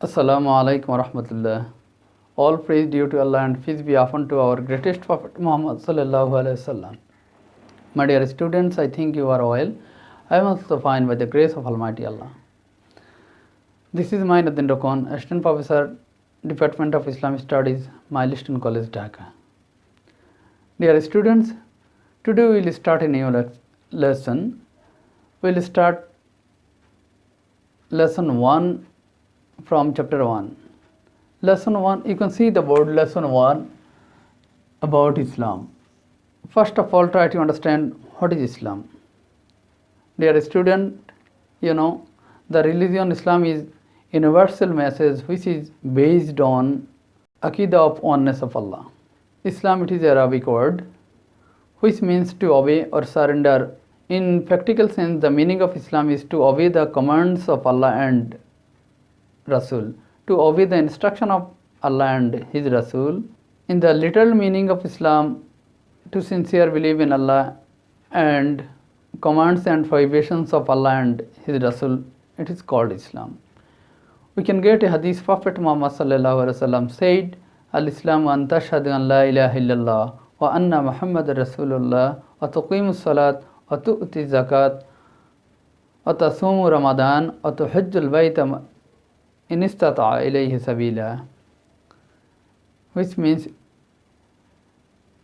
Assalamu alaikum wa rahmatullah. All praise due to Allah and peace be upon to our greatest Prophet Muhammad sallallahu alaihi wasallam. My dear students, I think you are well. I am also fine by the grace of Almighty Allah. This is Md.Mainuddin Rokon, Assistant Professor, Department of Islamic Studies, Milestone College, Dhaka. Dear students, today we will start a new lesson. We will start Lesson 1 from Chapter 1. Lesson 1, you can see the board Lesson 1 about Islam. First of all, try to understand what is Islam. Dear student, the religion Islam is universal message which is based on Aqidah of oneness of Allah. Islam, it is Arabic word which means to obey or surrender. In practical sense, the meaning of Islam is to obey the commands of Allah and Rasul, to obey the instruction of Allah and His Rasul. In the literal meaning of Islam, to sincere believe in Allah and commands and prohibitions of Allah and His Rasul, it is called Islam. We can get a hadith. Prophet Muhammad sallallahu alaihi wasallam said, Al-Islam an tashhadu an la ilaha illallah wa anna Muhammad Rasulullah wa tuqimus salat wa tu'ti zakat wa tasumu Ramadan wa tuhajjul bayta in istata'a ilayhi sabila. Which means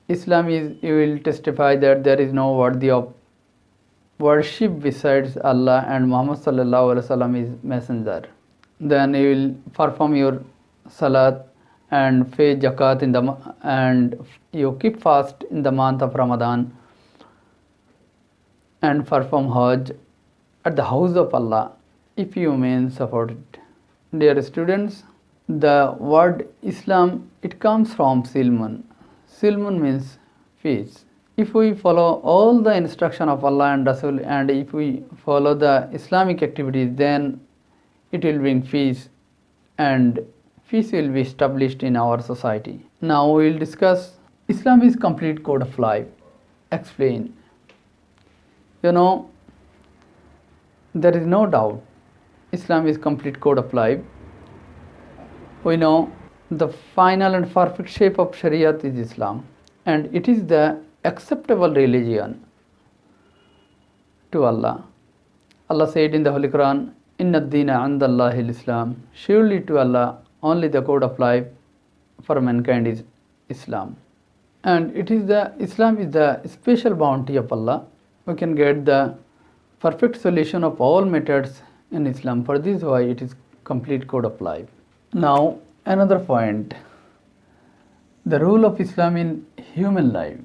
Islam is, you will testify that there is no worthy of worship besides Allah and Muhammad sallallahu alaihi wasallam is messenger. Then you will perform your salat and pay zakat and you keep fast in the month of Ramadan and perform Hajj at the house of Allah if you mean support it. Dear students, the word Islam, it comes from Silmun. Silmun means peace. If we follow all the instruction of Allah and Rasul and if we follow the Islamic activities, then it will bring peace and peace will be established in our society. Now we will discuss Islam is complete code of life. Explain. There is no doubt Islam is complete code of life. We know the final and perfect shape of Shariat is Islam, and it is the acceptable religion to Allah. Allah said in the Holy Quran, Inna ad-deena 'inda Allahi al-Islam. Surely to Allah, only the code of life for mankind is Islam. And Islam is the special bounty of Allah. We can get the perfect solution of all matters in Islam. For this why it is complete code of life. Now another point, the role of Islam in human life.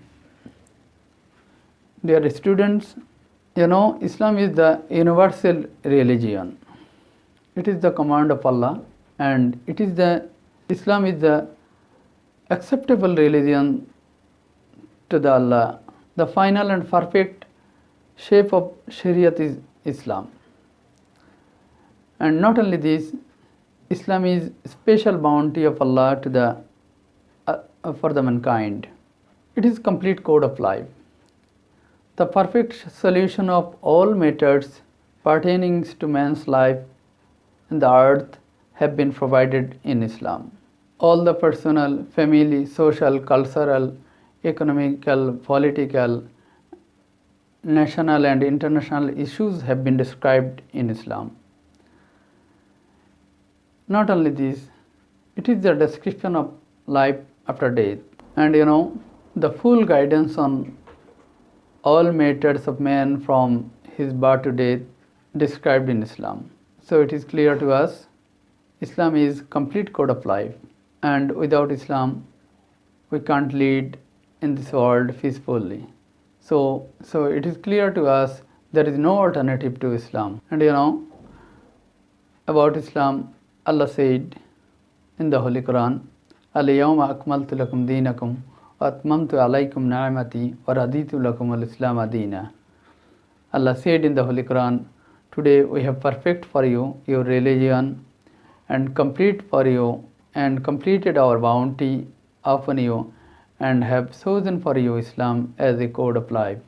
Dear students, Islam is the universal religion. It is the command of Allah and Islam is the acceptable religion to the Allah. The final and perfect shape of Shariat is Islam. And not only this, Islam is special bounty of Allah to for the mankind. It is complete code of life. The perfect solution of all matters pertaining to man's life and the earth have been provided in Islam. All the personal, family, social, cultural, economical, political, national and international issues have been described in Islam. Not only this, it is the description of life after death and the full guidance on all matters of man from his birth to death described in Islam. So it is clear to us, Islam is complete code of life, and without Islam we can't lead in this world peacefully. So it is clear to us there is no alternative to Islam. And about Islam, Allah said in the Holy Quran, Al-yawma akmaltu lakum deenakum wa atmamtu alaykum ni'mati wa raditu lakum al-Islam deena. Allah said in the Holy Quran, today we have perfect for you your religion and complete for you and completed our bounty upon you and have chosen for you Islam as a code of life,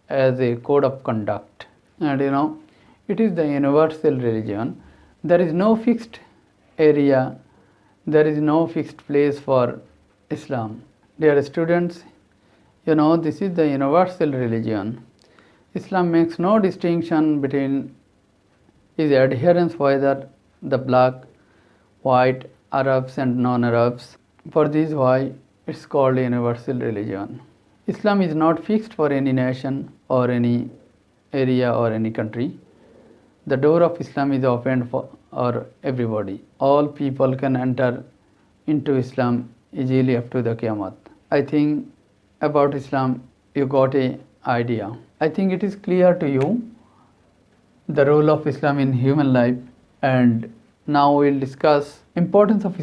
as a code of conduct. And it is the universal religion. There is no fixed area, there is no fixed place for Islam. Dear students, this is the universal religion. Islam makes no distinction between its adherents, whether the black, white, Arabs and non-Arabs. For this why it's called a universal religion. Islam is not fixed for any nation or any area or any country. The door of Islam is opened for everybody. All people can enter into Islam easily up to the Qiyamah. I think about Islam you got an idea. I think it is clear to you the role of Islam in human life, and now we will discuss importance of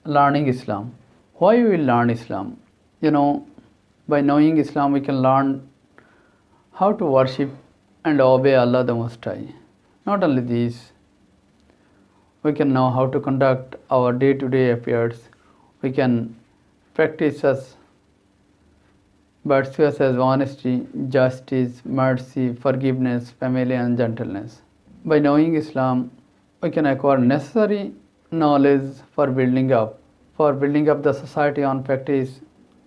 learning Islam. Why we will learn Islam? By knowing Islam we can learn how to worship and obey Allah the Most High. Not only this, we can know how to conduct our day-to-day affairs. We can practice such virtues as honesty, justice, mercy, forgiveness, family and gentleness. By knowing Islam, we can acquire necessary knowledge for building up the society on practice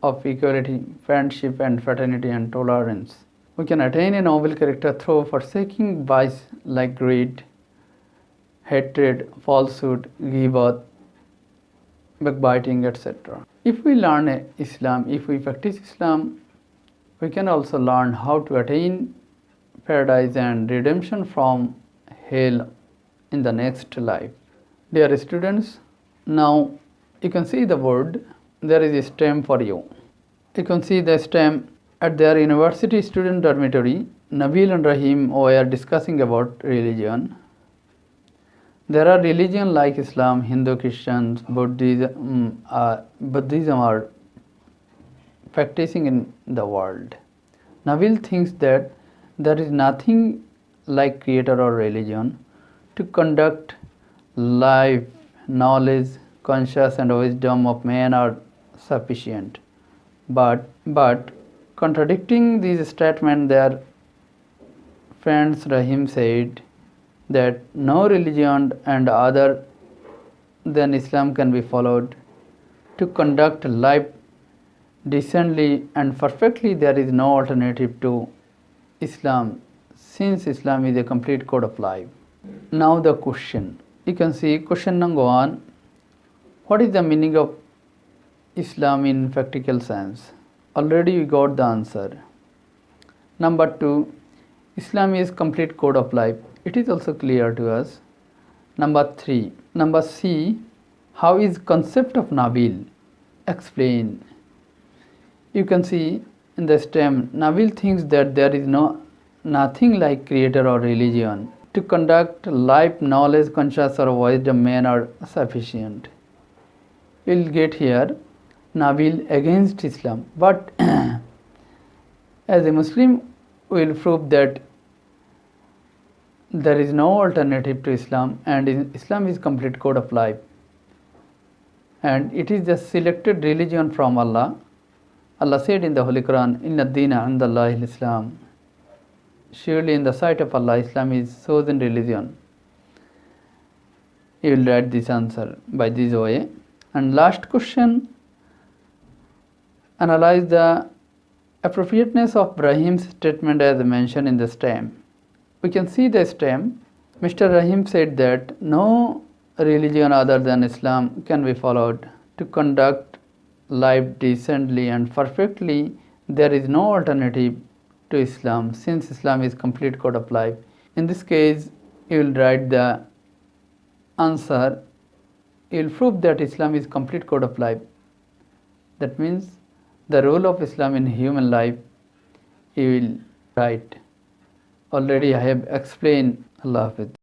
of equality, friendship and fraternity and tolerance. We can attain a noble character through forsaking vice like greed, hatred, falsehood, ghibat, backbiting, etc. If we learn Islam, if we practice Islam, we can also learn how to attain paradise and redemption from hell in the next life. Dear students, now you can see the word, there is a stem for you. You can see the stem at their university student dormitory. Nabil and Rahim were discussing about religion. There are religions like Islam, Hindu, Christians, Buddhism are practicing in the world. Nabil thinks that there is nothing like creator or religion to conduct life, knowledge, conscience and wisdom of man are sufficient. But contradicting these statements, their friends Rahim said that no religion and other than Islam can be followed to conduct life decently and perfectly. There is no alternative to Islam, since Islam is a complete code of life. Now the question. You can see question number 1. What is the meaning of Islam in practical sense? Already we got the answer. Number 2. Islam is complete code of life. It is also clear to us. Number 3. Number C. How is concept of Nabil? Explain. You can see in the stem, Nabil thinks that there is nothing like creator or religion to conduct life, knowledge, conscience or wisdom men are sufficient. We'll get here Nabil against Islam, but as a Muslim we will prove that there is no alternative to Islam, and Islam is complete code of life, and it is the selected religion from Allah. Allah said in the Holy Quran, Inna Dina Indallahi Islam. Surely in the sight of Allah, Islam is chosen religion. You will write this answer by this way. And last question, analyze the appropriateness of Rahim's statement as mentioned in the stem. We can see the stem. Mr. Rahim said that no religion other than Islam can be followed to conduct life decently and perfectly. There is no alternative to Islam, since Islam is complete code of life. In this case, you will write the answer. You will prove that Islam is complete code of life. That means the role of Islam in human life you will write. Already I have explained. Allah Hafiz.